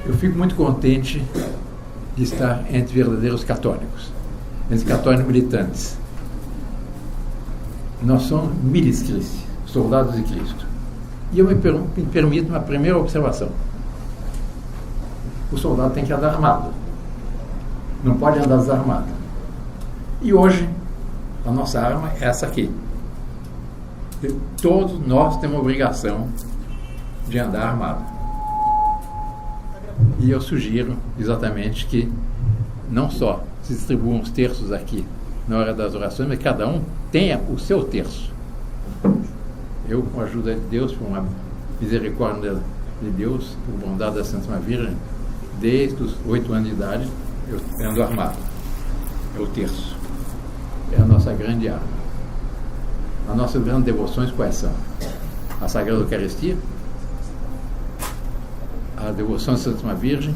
Eu fico muito contente de estar entre verdadeiros católicos, entre católicos militantes. Nós somos milis Christi, soldados de Cristo. E eu me permito uma primeira observação. O soldado tem que andar armado. Não pode andar desarmado. E hoje, a nossa arma é essa aqui. Todos nós temos a obrigação de andar armado. E eu sugiro exatamente que não só se distribuam os terços aqui na hora das orações, mas cada um tenha o seu terço. Eu, com a ajuda de Deus, por uma misericórdia de Deus, por bondade da Santíssima Virgem, desde os 8 anos de idade, eu ando armado. É o terço. É a nossa grande arma. As nossas grandes devoções quais são? A Sagrada Eucaristia, a devoção à Santíssima Virgem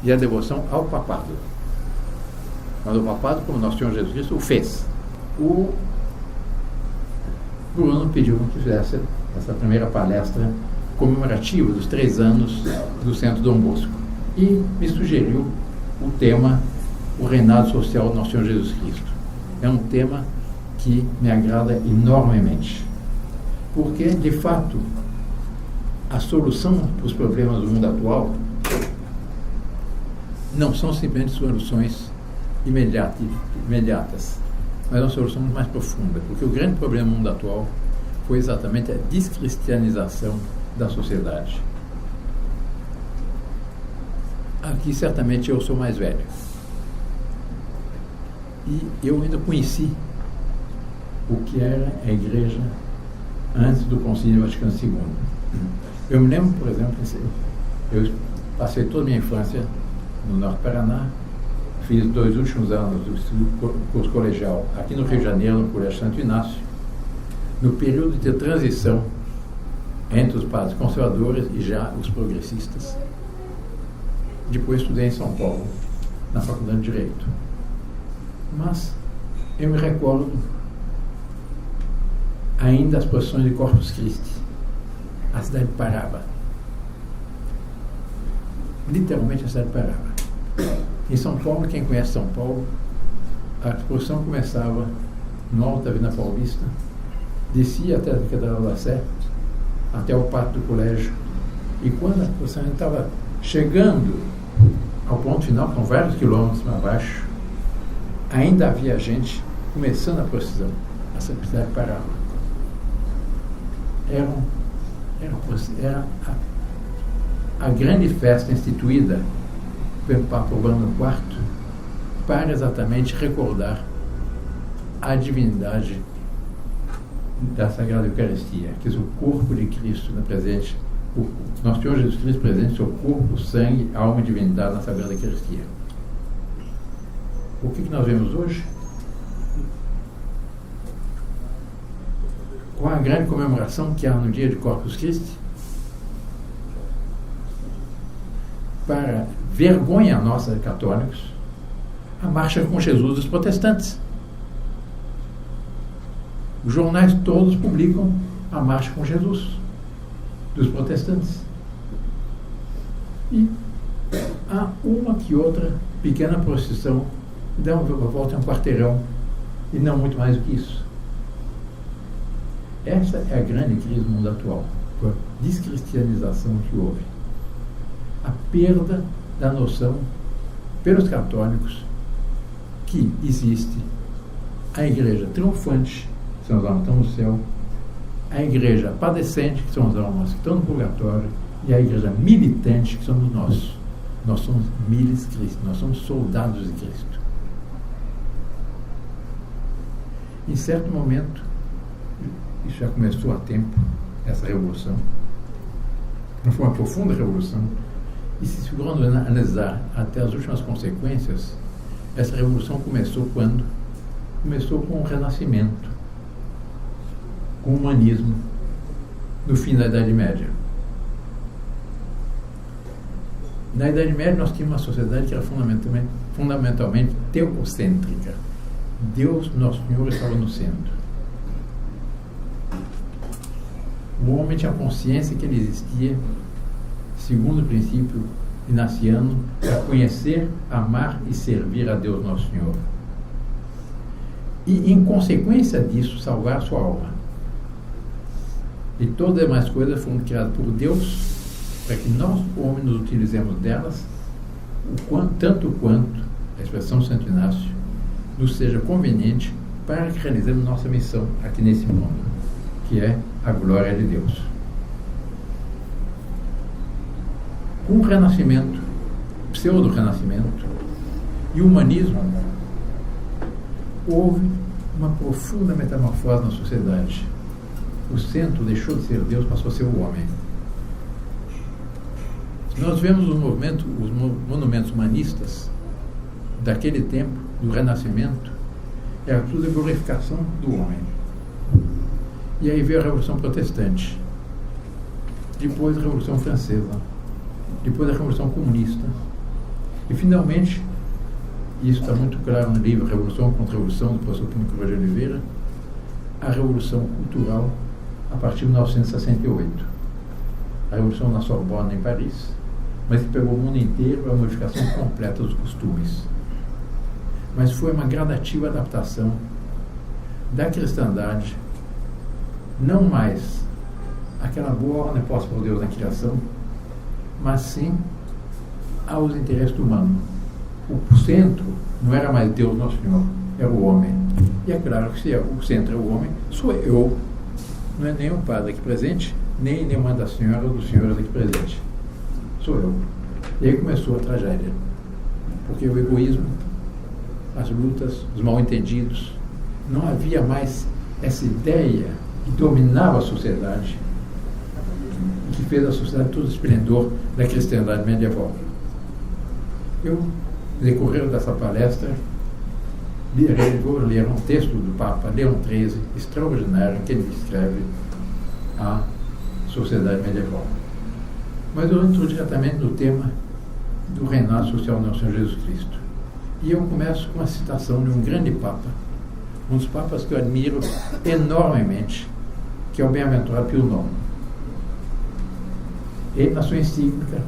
e a devoção ao papado. Mas o papado, como nosso Senhor Jesus Cristo, o fez. O Bruno pediu que fizesse essa primeira palestra comemorativa dos 3 anos do Centro Dom Bosco e me sugeriu o tema o reinado social do nosso Senhor Jesus Cristo. É um tema que me agrada enormemente, porque, de fato, a solução para os problemas do mundo atual não são simplesmente soluções imediatas, mas é uma solução muito mais profunda, porque o grande problema do mundo atual foi exatamente a descristianização da sociedade. Aqui, certamente, eu sou mais velho. E eu ainda conheci o que era a Igreja antes do Concílio Vaticano II. Eu me lembro, por exemplo, eu passei toda a minha infância no Norte do Paraná, fiz 2 últimos anos do curso colegial aqui no Rio de Janeiro, no Colégio Santo Inácio, no período de transição entre os padres conservadores e já os progressistas. Depois estudei em São Paulo, na Faculdade de Direito. Mas eu me recordo ainda as procissões de Corpus Christi. A cidade parava. Literalmente a cidade parava. Em São Paulo, quem conhece São Paulo, a procissão começava no alto da Avenida Paulista, descia até a Catedral da Sé, até o pátio do colégio. E quando a procissão estava chegando ao ponto final, com vários quilômetros para baixo, ainda havia gente começando a procissão. A cidade parava. Era a grande festa instituída pelo Papa Urbano IV para exatamente recordar a divindade da Sagrada Eucaristia, que é o corpo de Cristo presente, o nosso Senhor Jesus Cristo presente, seu corpo, sangue, alma e divindade na Sagrada Eucaristia. O que nós vemos hoje? Com a grande comemoração que há no dia de Corpus Christi, para vergonha nossa, católicos, a marcha com Jesus dos protestantes. Os jornais todos publicam a marcha com Jesus dos protestantes. E há uma que outra pequena procissão, dá uma volta a um quarteirão, e não muito mais do que isso. Essa é a grande crise do mundo atual, a descristianização que houve. A perda da noção, pelos católicos, que existe a igreja triunfante, que são as almas que estão no céu, a igreja padecente, que são as almas que estão no purgatório, e a igreja militante, que somos nós. Nós somos milis Christi, nós somos soldados de Cristo. Em certo momento, isso já começou há tempo, essa revolução, não foi uma profunda revolução, e se segurando a analisar até as últimas consequências, essa revolução começou quando? Começou com o Renascimento, com o humanismo, no fim da Idade Média. Na Idade Média nós tínhamos uma sociedade que era fundamentalmente teocêntrica. Deus, Nosso Senhor, estava no centro. O homem tinha consciência que ele existia segundo o princípio inaciano para conhecer, amar e servir a Deus Nosso Senhor. E, em consequência disso, salvar sua alma. E todas as demais coisas foram criadas por Deus para que nós, homens, nos utilizemos delas, tanto quanto, a expressão Santo Inácio, nos seja conveniente para que realizemos nossa missão aqui nesse mundo, que é a glória de Deus. Com o Renascimento, pseudo-renascimento e o humanismo, houve uma profunda metamorfose na sociedade. O centro deixou de ser Deus, passou a ser o homem. Nós vemos os monumentos humanistas daquele tempo, do Renascimento, era tudo a glorificação do homem. E aí veio a Revolução Protestante, depois a Revolução Francesa, depois a Revolução Comunista, e finalmente, isso está muito claro no livro Revolução contra Revolução, do professor Público Rogério Oliveira, a Revolução Cultural a partir de 1968. A Revolução na Sorbonne, em Paris, mas que pegou o mundo inteiro, a modificação completa dos costumes. Mas foi uma gradativa adaptação da cristandade, não mais aquela boa ordem posta por Deus na criação, mas sim aos interesses do humano. O centro não era mais Deus Nosso Senhor, era o homem. E é claro que se o centro é o homem, sou eu. Não é nem o padre aqui presente, nem nenhuma das senhoras ou dos senhores aqui presente. Sou eu. E aí começou a tragédia. Porque o egoísmo, as lutas, os mal-entendidos, não havia mais essa ideia que dominava a sociedade, que fez a sociedade todo o esplendor da cristandade medieval. Eu, no decorrer dessa palestra, vou ler um texto do Papa Leão XIII, extraordinário, em que ele descreve a sociedade medieval. Mas eu entro diretamente no tema do reinado social do nosso Senhor Jesus Cristo. E eu começo com uma citação de um grande Papa, um dos Papas que eu admiro enormemente, que é o bem-aventurado Pio IX. Ele, na sua encíclica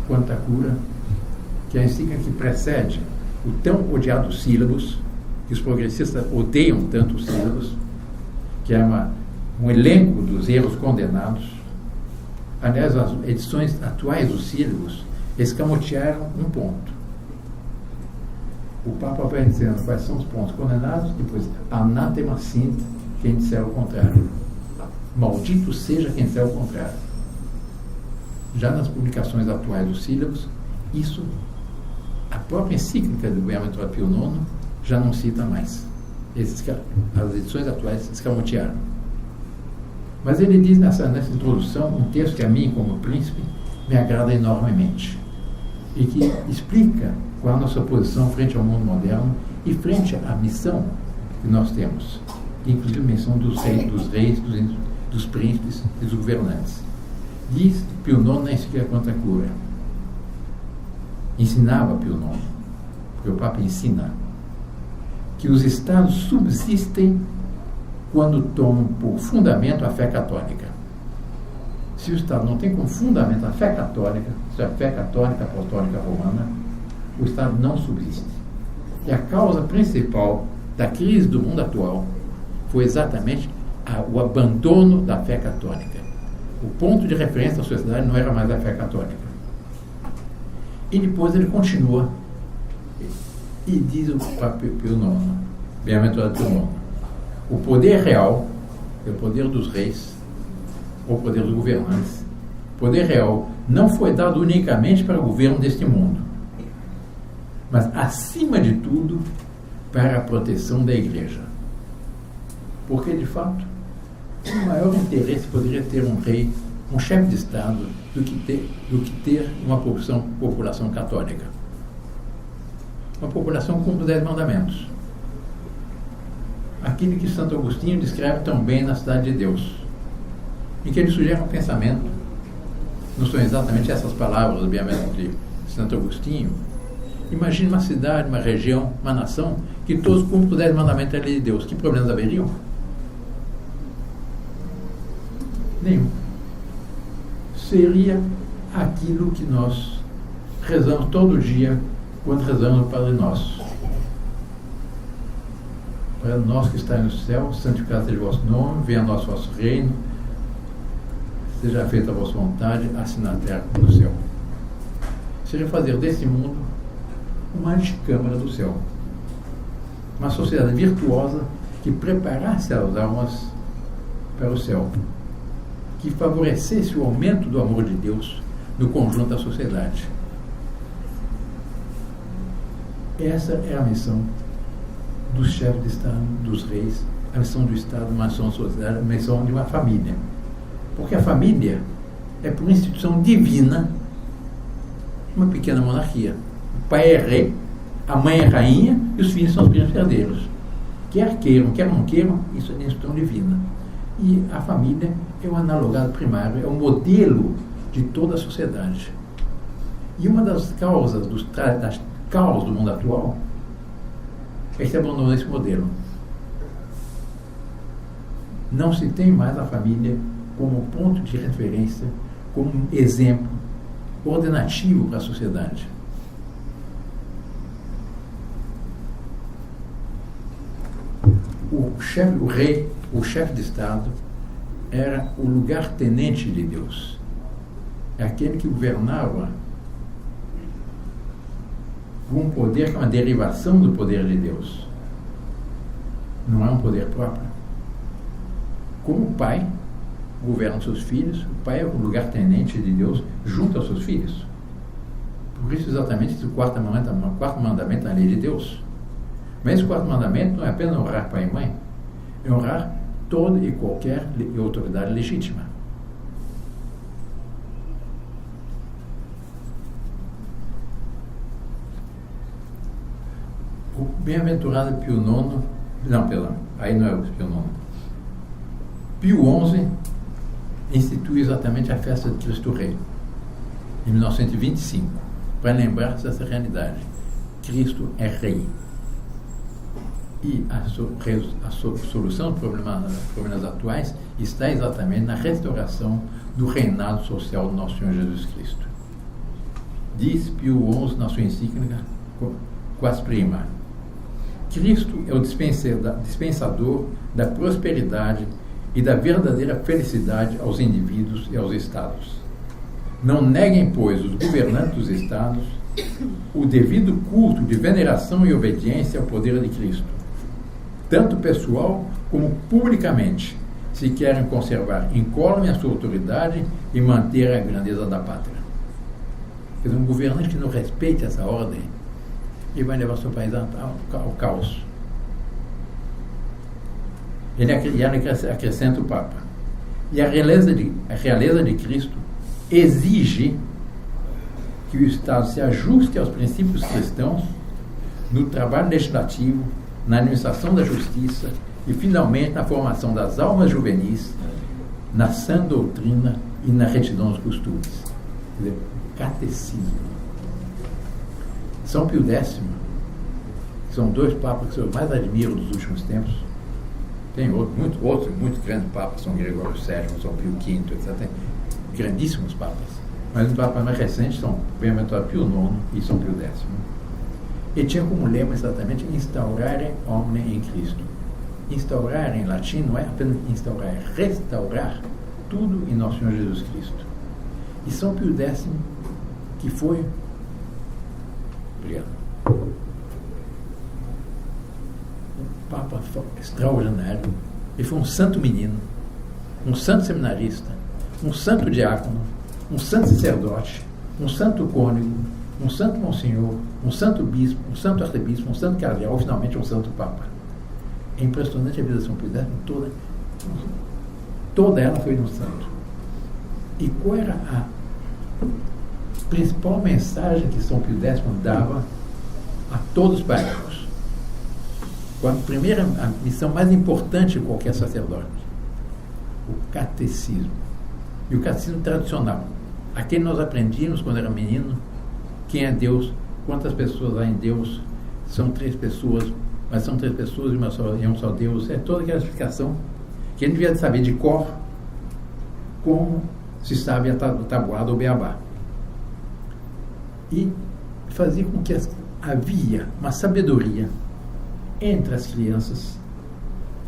Quanta Cura, que é a encíclica que precede o tão odiado Sílabus, que os progressistas odeiam tanto os Sílabus, que é um elenco dos erros condenados. Aliás, as edições atuais dos Sílabus escamotearam um ponto. O Papa vai dizendo quais são os pontos condenados, depois anátema sint quem disser o contrário. Maldito seja quem disser o contrário. Já nas publicações atuais dos Sílabus, isso, a própria encíclica do bem-aventurado Pio IX já não cita mais. As edições atuais escamotearam. Mas ele diz nessa introdução um texto que a mim, como príncipe, me agrada enormemente e que explica qual a nossa posição frente ao mundo moderno e frente à missão que nós temos, inclusive a missão dos reis, dos príncipes e dos governantes. Diz Pio IX na encíclica Quanta Cura. Ensinava Pio IX, porque o Papa ensina, que os estados subsistem quando tomam por fundamento a fé católica. Se o Estado não tem como fundamento a fé católica, se é a fé católica apostólica romana, o Estado não subsiste. E a causa principal da crise do mundo atual foi exatamente o abandono da fé católica. O ponto de referência da sociedade não era mais a fé católica. E depois ele continua e diz o Papa Pio IX, bem-aventurado Pio IX, o poder real é o poder dos reis ou o poder dos governantes. O poder real não foi dado unicamente para o governo deste mundo, mas, acima de tudo, para a proteção da Igreja. Porque, de fato, o maior interesse poderia ter um rei, um chefe de Estado, do que ter uma população católica. Uma população que cumpre os 10 mandamentos. Aquilo que Santo Agostinho descreve tão bem na Cidade de Deus, em que ele sugere um pensamento, não são exatamente essas palavras, obviamente, de Santo Agostinho. Imagine uma cidade, uma região, uma nação, que todos cumprem os 10 mandamentos da lei de Deus. Que problemas haveriam? Nenhum. Seria aquilo que nós rezamos todo dia quando rezamos o Padre Nosso. Para nós que está no céu, santificado seja o vosso nome, venha a nosso vosso reino, seja feita a vossa vontade, assim na terra como no céu. Seja fazer desse mundo uma antecâmara do céu. Uma sociedade virtuosa que preparasse as almas para o céu. Que favorecesse o aumento do amor de Deus no conjunto da sociedade. Essa é a missão dos chefes de Estado, dos reis, a missão do Estado, a missão da sociedade, a missão de uma família. Porque a família é, por instituição divina, uma pequena monarquia. O pai é rei, a mãe é rainha e os filhos são os primos herdeiros. Quer queiram, quer não queiram, isso é instituição divina. E a família é o analogado primário, é o modelo de toda a sociedade. E uma das causas das causas do mundo atual é que se abandonou esse modelo. Não se tem mais a família como ponto de referência, como exemplo ordenativo para a sociedade. O rei, o chefe de Estado, era o lugar-tenente de Deus. É aquele que governava com um poder que é uma derivação do poder de Deus. Não é um poder próprio. Como o pai governa seus filhos, o pai é o lugar-tenente de Deus junto aos seus filhos. Por isso, exatamente, o quarto mandamento é a lei de Deus. Mas esse quarto mandamento não é apenas honrar pai e mãe, é honrar toda e qualquer autoridade legítima. O bem-aventurado Pio IX, não, perdão, aí não é o Pio IX. Pio XI institui exatamente a festa de Cristo Rei, em 1925, para lembrar dessa realidade. Cristo é Rei. E a solução dos problemas atuais está exatamente na restauração do reinado social do nosso Senhor Jesus Cristo. Diz Pio XI na sua encíclica Quas Prima: Cristo é o dispensador da prosperidade e da verdadeira felicidade aos indivíduos e aos estados. Não neguem, pois, os governantes dos estados o devido culto de veneração e obediência ao poder de Cristo, tanto pessoal como publicamente, se querem conservar incólume a sua autoridade e manter a grandeza da pátria. Quer dizer, um governante que não respeite essa ordem, ele vai levar seu país ao caos. Ele acrescenta o Papa. E a realeza de Cristo exige que o Estado se ajuste aos princípios cristãos no trabalho legislativo, na administração da justiça e, finalmente, na formação das almas juvenis, na sã doutrina e na retidão dos costumes. Quer dizer, catecismo. São Pio X, que são dois papas que eu mais admiro dos últimos tempos. Tem outros muito grandes papas, São Gregório VII, São Pio V, etc. Tem grandíssimos papas. Mas os papas mais recentes são bem-aventurado Pio IX e São Pio X. E tinha como lema exatamente instaurare omne em Cristo. Instaurar em latim não é apenas instaurar, é restaurar tudo em nosso Senhor Jesus Cristo. E São Pio X, que foi um papa extraordinário, ele foi um santo menino, um santo seminarista, um santo diácono, um santo sacerdote, um santo cônego, um santo monsenhor, um santo bispo, um santo arcebispo, um santo cardeal, finalmente um santo papa. É impressionante a vida de São Pio X, toda ela foi de um santo. E qual era a principal mensagem que São Pio X dava a todos os párocos? A missão mais importante de qualquer sacerdote: o catecismo. E o catecismo tradicional, aquele nós aprendíamos quando era menino: quem é Deus, quantas pessoas há em Deus, são 3 pessoas, mas são 3 pessoas e um só Deus. É toda aquela explicação que ele devia saber de cor, como se sabe a tabuada ou beabá. e fazia com que havia uma sabedoria entre as crianças,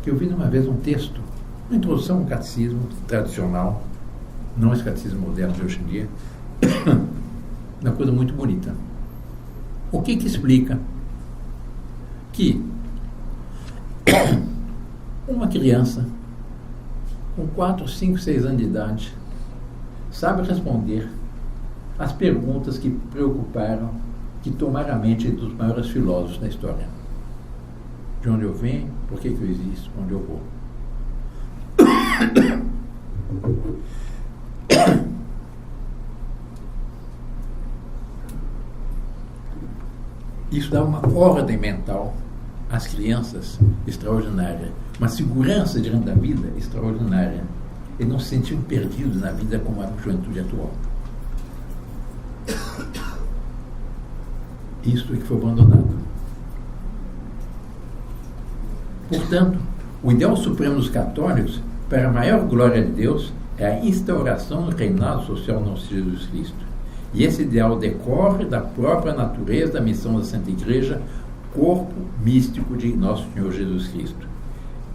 que eu vi uma vez um texto, uma introdução ao catecismo tradicional, não esse catecismo moderno de hoje em dia, uma coisa muito bonita. O que explica que uma criança com 4, 5, 6 anos de idade sabe responder às perguntas que preocuparam, que tomaram a mente dos maiores filósofos da história. De onde eu venho, por que eu existo, onde eu vou. Isso dá uma ordem mental às crianças extraordinária, uma segurança diante da vida extraordinária. E não se sentiam perdidos na vida como a juventude atual. Isso é que foi abandonado. Portanto, o ideal supremo dos católicos, para a maior glória de Deus, é a instauração do reinado social no nosso Jesus Cristo. E esse ideal decorre da própria natureza da missão da Santa Igreja, corpo místico de nosso Senhor Jesus Cristo.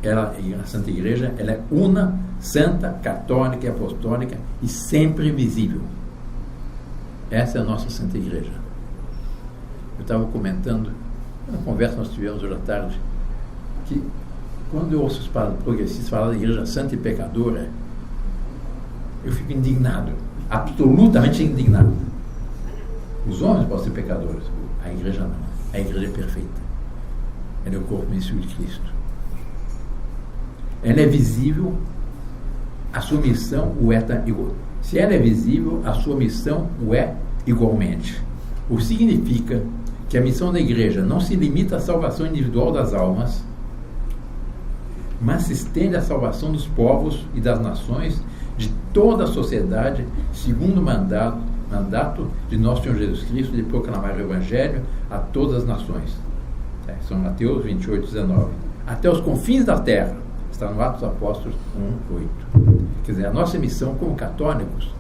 A Santa Igreja, ela é una, santa, católica e apostólica e sempre visível. Essa é a nossa Santa Igreja. Eu estava comentando, na conversa que nós tivemos hoje à tarde, que quando eu ouço os progressistas falar da Igreja Santa e Pecadora, eu fico indignado, absolutamente indignado. Os homens podem ser pecadores, a Igreja não. A Igreja é perfeita. Ela é o corpo místico de Cristo. Ela é visível, a sua missão o é igual. Se ela é visível, a sua missão o é igualmente. O que significa que a missão da Igreja não se limita à salvação individual das almas, mas se estende à salvação dos povos e das nações, de toda a sociedade, segundo o mandato de nosso Senhor Jesus Cristo de proclamar o Evangelho a todas as nações. São Mateus 28, 19. Até os confins da terra. Está no Atos dos Apóstolos 1, 8. Quer dizer, a nossa missão como católicos,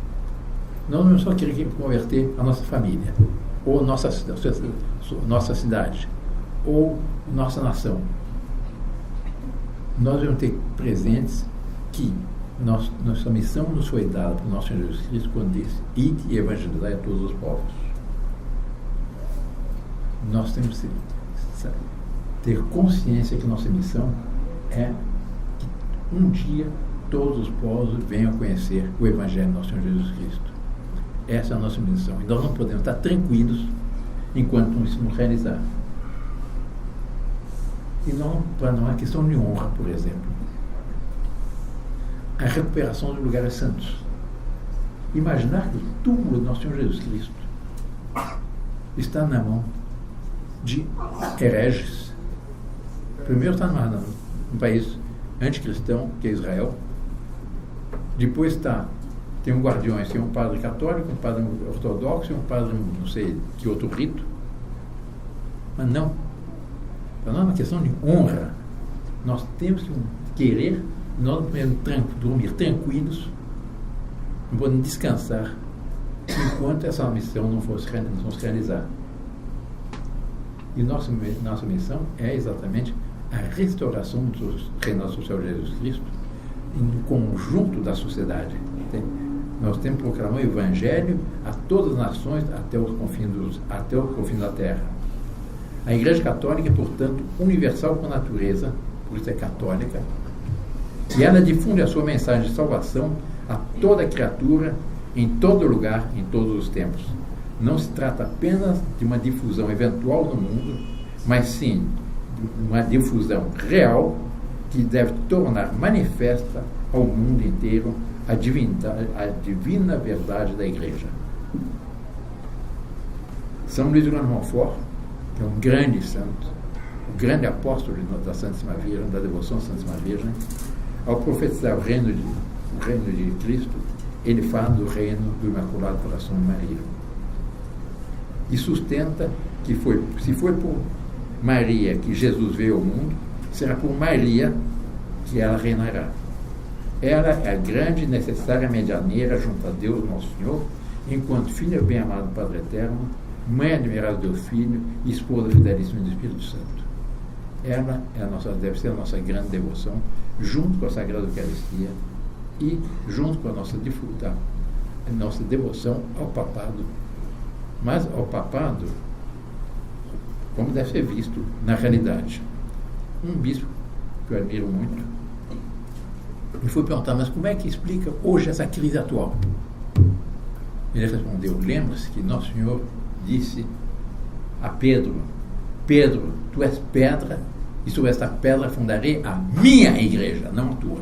não só querer converter a nossa família, ou nossa cidade, ou nossa nação. Nós devemos ter presentes que nossa missão nos foi dada por nosso Senhor Jesus Cristo quando disse: ide e evangelizai a todos os povos. Nós temos que ter consciência que nossa missão é que um dia todos os povos venham a conhecer o Evangelho do nosso Senhor Jesus Cristo. Essa é a nossa missão. E nós não podemos estar tranquilos enquanto isso não realizar. E não é questão de honra, por exemplo. A recuperação dos lugares santos. Imaginar que o túmulo do nosso Senhor Jesus Cristo está na mão de hereges. Primeiro está num país anticristão, que é Israel. Depois tem um guardiões, tem um padre católico, um padre ortodoxo e um padre, não sei que outro rito. Mas não. Não é uma questão de honra. Nós temos que querer, nós não podemos dormir tranquilos, não podemos descansar enquanto essa missão não se realizar. E nossa missão é exatamente a restauração do reinado social de Jesus Cristo em conjunto da sociedade. Nós temos que proclamar o Evangelho a todas as nações até o confim da terra. A Igreja Católica é, portanto, universal por natureza, por isso é católica, e ela difunde a sua mensagem de salvação a toda criatura, em todo lugar, em todos os tempos. Não se trata apenas de uma difusão eventual no mundo, mas sim de uma difusão real que deve tornar manifesta ao mundo inteiro a divina verdade da Igreja. São Luís de Montfort, que é um grande santo, o grande apóstolo da Santíssima Virgem, da devoção à Santíssima Virgem, ao profetizar o reino de Cristo, ele fala do reino do Imaculado Coração de Maria. E sustenta que se foi por Maria que Jesus veio ao mundo, será por Maria que ela reinará. Ela é a grande e necessária medianeira junto a Deus, nosso Senhor, enquanto Filha bem-amado do Padre Eterno, mãe admirável do Filho e esposa fidelíssima do Espírito Santo. Ela deve ser a nossa grande devoção, junto com a Sagrada Eucaristia e junto com a nossa devoção ao papado. Mas ao papado, como deve ser visto na realidade. Um bispo que eu admiro muito me foi perguntar, mas como é que explica hoje essa crise atual? Ele respondeu, lembra-se que Nosso Senhor disse a Pedro, Pedro, tu és pedra, e sobre esta pedra fundarei a minha igreja, não a tua.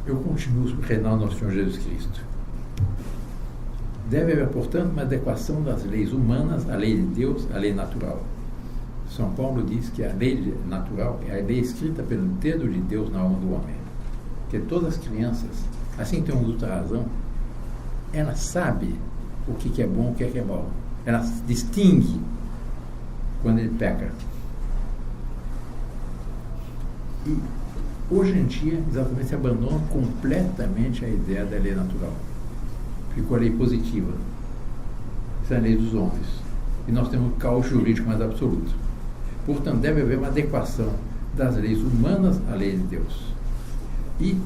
Eu continuo reinando Nosso Senhor Jesus Cristo. Deve haver, portanto, uma adequação das leis humanas à lei de Deus, à lei natural. São Paulo diz que a lei natural é a lei escrita pelo dedo de Deus na alma do homem. Que todas as crianças, assim que têm uma outra razão, ela sabe o que é bom e o que é mal. Ela distingue quando ele peca. E hoje em dia, exatamente, se abandona completamente a ideia da lei natural. Ficou a lei positiva. Essa é a lei dos homens. E nós temos o caos jurídico mais absoluto. Portanto, deve haver uma adequação das leis humanas à lei de Deus. E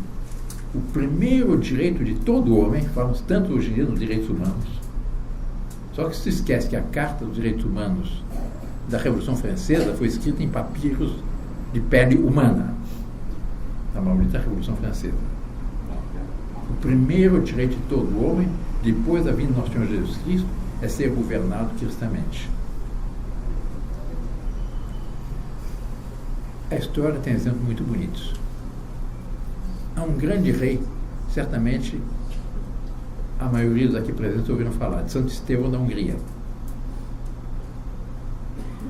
o primeiro direito de todo homem, falamos tanto hoje em dia nos direitos humanos, só que se esquece que a Carta dos Direitos Humanos da Revolução Francesa foi escrita em papiros de pele humana, da maldita Revolução Francesa. O primeiro direito de todo homem, depois da vinda do nosso Senhor Jesus Cristo, é ser governado cristamente. A história tem exemplos muito bonitos. Há um grande rei, certamente a maioria dos aqui presentes ouviram falar, de Santo Estevão da Hungria.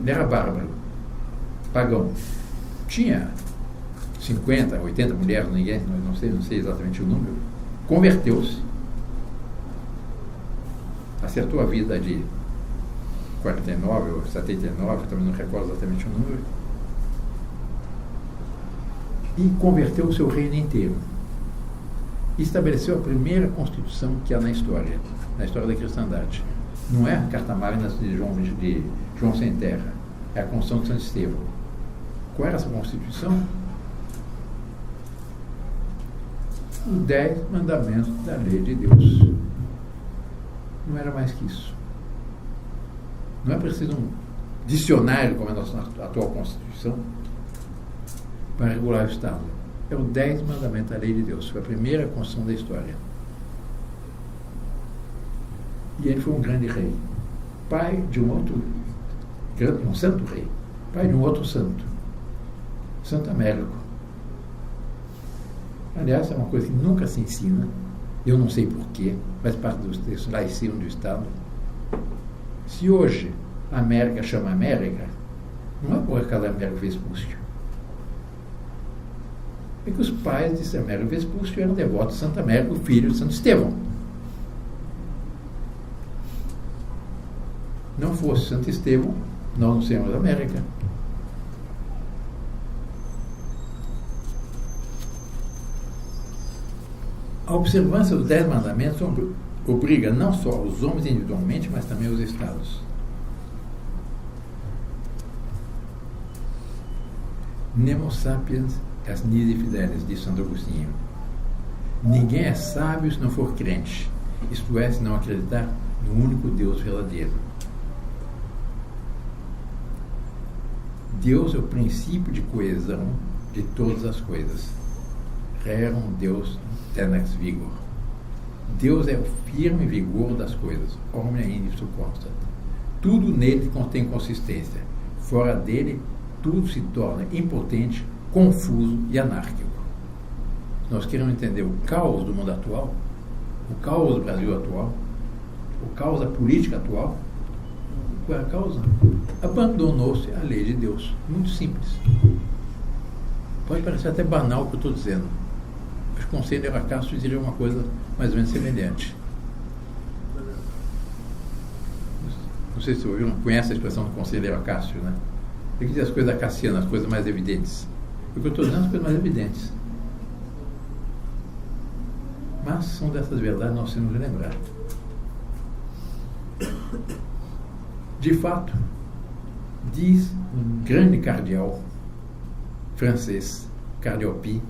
Ele era bárbaro, pagão. Tinha 50, 80 mulheres, ninguém, não sei exatamente o número. Converteu-se. Acertou a vida de 49 ou 79, também não recordo exatamente o número. E converteu o seu reino inteiro. E estabeleceu a primeira constituição que há na história da cristandade. Não é a Carta Magna de João Sem Terra, é a Constituição de Santo Estevão. Qual era essa constituição? Os 10 mandamentos da lei de Deus. Não era mais que isso. Não é preciso um dicionário, como é a nossa atual Constituição, para regular o Estado. É o 10 mandamentos da lei de Deus. Foi a primeira Constituição da história. E ele foi um grande rei. Pai de um santo rei. Pai de um outro santo. Santo Américo. Aliás, é uma coisa que nunca se ensina. Eu não sei porquê, faz parte dos textos laicísmos do Estado. Se hoje a América chama América, não é por causa da Américo Vespúcio. É que os pais de Américo Vespúcio eram devotos de Santo Américo, filho de Santo Estevão. Não fosse Santo Estevão, nós não seríamos América. A observância dos 10 mandamentos obriga não só os homens individualmente, mas também os estados. Nemo sapiens as nisi fidelis, diz Santo Agostinho. Ninguém é sábio se não for crente, isto é, se não acreditar no único Deus verdadeiro. Deus é o princípio de coesão de todas as coisas. Rerum Deus tenax vigor. Deus é o firme vigor das coisas. Omnia inisto constat. Tudo nele contém consistência. Fora dele, tudo se torna impotente, confuso e anárquico. Nós queremos entender o caos do mundo atual, o caos do Brasil atual, o caos da política atual. Qual é a causa? Abandonou-se a lei de Deus. Muito simples. Pode parecer até banal o que eu estou dizendo. Mas o Conselheiro Acácio diria uma coisa mais ou menos semelhante. não sei se você conhece a expressão do conselheiro Acácio, né? Ele diz as coisas acacianas, as coisas mais evidentes. O que eu estou dizendo são as coisas mais evidentes. Mas são dessas verdades nós temos de lembrar. De fato, diz um grande cardeal francês, Cardeal Pi.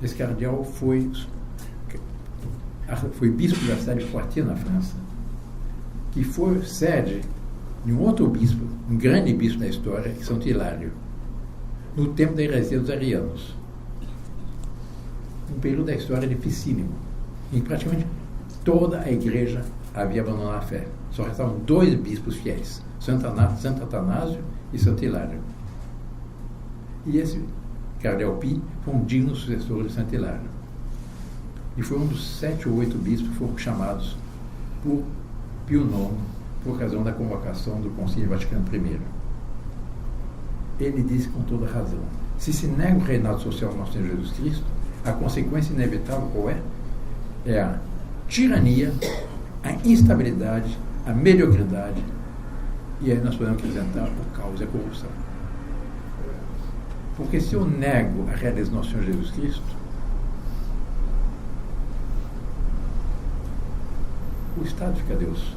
Esse cardeal foi bispo da cidade de Poitiers, na França, que foi sede de um outro bispo, um grande bispo da história, que é Santo Hilário, no tempo da heresia dos arianos. Um período da história dificílimo, em que praticamente toda a igreja havia abandonado a fé. Só restavam 2 bispos fiéis, Santo Atanásio e Santo Hilário. E esse Cardeal Pi foi um digno sucessor de Santo Hilário. E foi um dos 7 ou 8 bispos que foram chamados por Pio IX, por razão da convocação do Concílio Vaticano I. Ele disse com toda razão: se se nega o reinado social do nosso Senhor Jesus Cristo, a consequência inevitável qual é? É a tirania, a instabilidade, a mediocridade, e aí nós podemos acrescentar o caos e a corrupção. Porque se eu nego a realidade do nosso Senhor Jesus Cristo, o Estado fica Deus.